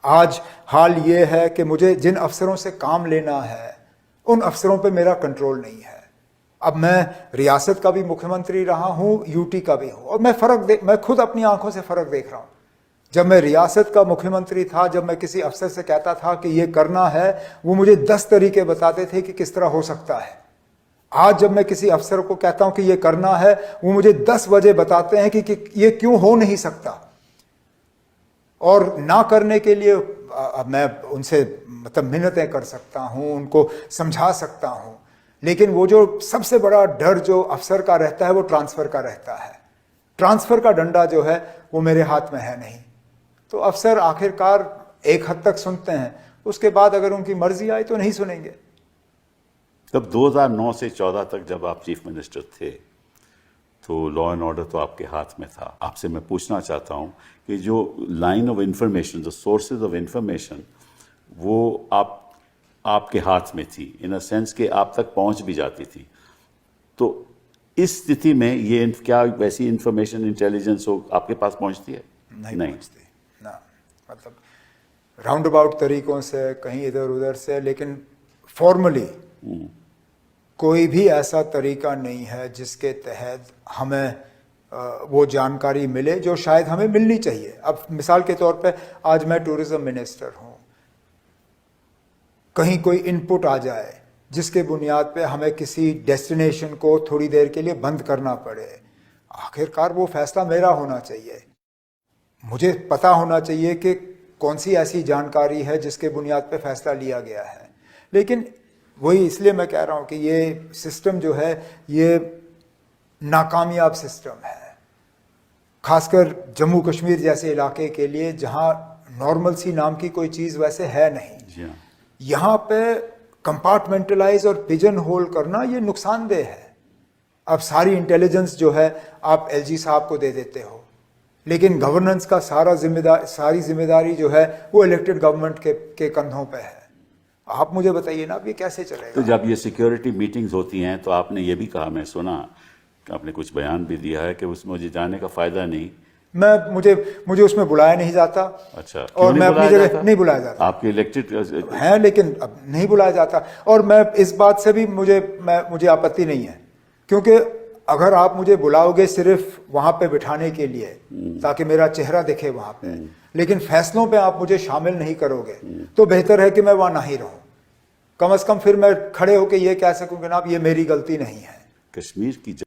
आज हाल ये है कि मुझे जिन अफसरों से काम लेना है उन अफसरों पे मेरा कंट्रोल नहीं है। अब मैं रियासत का भी मुख्यमंत्री रहा हूँ, यूटी का भी हूँ, और मैं खुद अपनी आंखों से फ़र्क देख रहा हूँ। जब मैं रियासत का मुख्यमंत्री था, जब मैं किसी अफसर से कहता था कि ये करना है, वो मुझे 10 तरीके बताते थे कि किस तरह हो सकता है। आज जब मैं किसी अफसर को कहता हूं कि ये करना है, वो मुझे 10 वजह बताते हैं कि ये क्यों हो नहीं सकता। और ना करने के लिए मैं उनसे मिन्नतें कर सकता हूं, उनको समझा सकता हूं, लेकिन वो जो सबसे बड़ा डर जो अफसर का रहता है वो ट्रांसफर का रहता है। ट्रांसफर का डंडा जो है वो मेरे हाथ में है नहीं। तो अफसर आखिरकार एक हद तक सुनते हैं, उसके बाद अगर उनकी मर्जी आई तो नहीं सुनेंगे। तब 2009 से 14 तक जब आप चीफ मिनिस्टर थे तो लॉ एंड ऑर्डर तो आपके हाथ में था। आपसे मैं पूछना चाहता हूं कि जो लाइन ऑफ इंफॉर्मेशन, जो सोर्सेज ऑफ इंफॉर्मेशन, वो आपके हाथ में थी, इन अ सेंस कि आप तक पहुंच भी जाती थी। तो इस स्थिति में ये क्या वैसी इंफॉर्मेशन, इंटेलिजेंस हो आपके पास पहुंचती है? नहीं पहुंचती ना, राउंड अबाउट तरीकों से, कहीं इधर उधर से, लेकिन फॉर्मली कोई भी ऐसा तरीका नहीं है जिसके तहत हमें वो जानकारी मिले जो शायद हमें मिलनी चाहिए। अब मिसाल के तौर पे आज मैं टूरिज्म मिनिस्टर हूं, कहीं कोई इनपुट आ जाए जिसके बुनियाद पे हमें किसी डेस्टिनेशन को थोड़ी देर के लिए बंद करना पड़े, आखिरकार वो फैसला मेरा होना चाहिए। मुझे पता होना चाहिए कि कौन सी ऐसी जानकारी है जिसके बुनियाद पे फैसला लिया गया है। लेकिन वही इसलिए मैं कह रहा हूं कि ये सिस्टम जो है ये नाकामयाब सिस्टम है, खासकर जम्मू कश्मीर जैसे इलाके के लिए जहां नॉर्मल सी नाम की कोई चीज़ वैसे है नहीं। यहाँ पे कंपार्टमेंटलाइज और पिजन होल करना ये नुकसानदेह है। अब सारी इंटेलिजेंस जो है आप एलजी साहब को दे देते हो, लेकिन गवर्नेंस का सारी जिम्मेदारी जो है वो इलेक्टेड गवर्नमेंट के कंधों पे है। आप मुझे बताइए ना, अब ये कैसे चलेगा? तो जब ये सिक्योरिटी मीटिंग्स होती हैं तो आपने ये भी कहा, मैं सुना, आपने कुछ बयान भी दिया है कि उसमें मुझे जाने का फायदा नहीं, मुझे उसमें बुलाया नहीं जाता। अच्छा, और मैं अपनी जगह नहीं बुलाया जाता। आपके इलेक्टेड हैं लेकिन अब नहीं बुलाया जाता। और मैं इस बात से भी मुझे आपत्ति नहीं है, क्योंकि अगर आप मुझे बुलाओगे सिर्फ वहां पे बिठाने के लिए ताकि मेरा चेहरा दिखे वहां पे, लेकिन फैसलों पे आप मुझे शामिल नहीं करोगे, तो बेहतर है कि मैं वहां ना ही रहूं। कम से कम फिर मैं खड़े होकर ये कह सकूं कि ना ये मेरी गलती नहीं है। कश्मीर की